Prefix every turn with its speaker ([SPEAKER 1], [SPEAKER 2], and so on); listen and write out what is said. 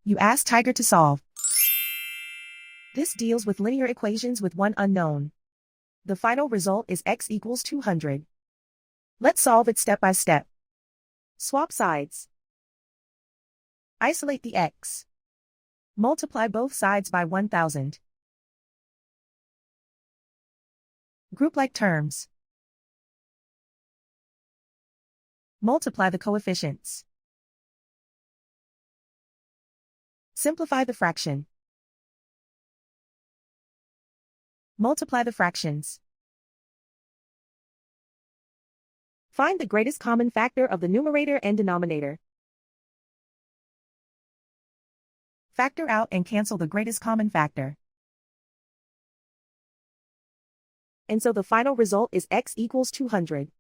[SPEAKER 1] You ask Tiger to solve. This deals with linear equations with one unknown. The final result is x equals 200. Let's solve it step by step. Swap sides. Isolate the x. Multiply both sides by 1000. Group like terms. Multiply the coefficients. Simplify the fraction. Multiply the fractions. Find the greatest common factor of the numerator and denominator. Factor out and cancel the greatest common factor. And so the final result is x equals 200.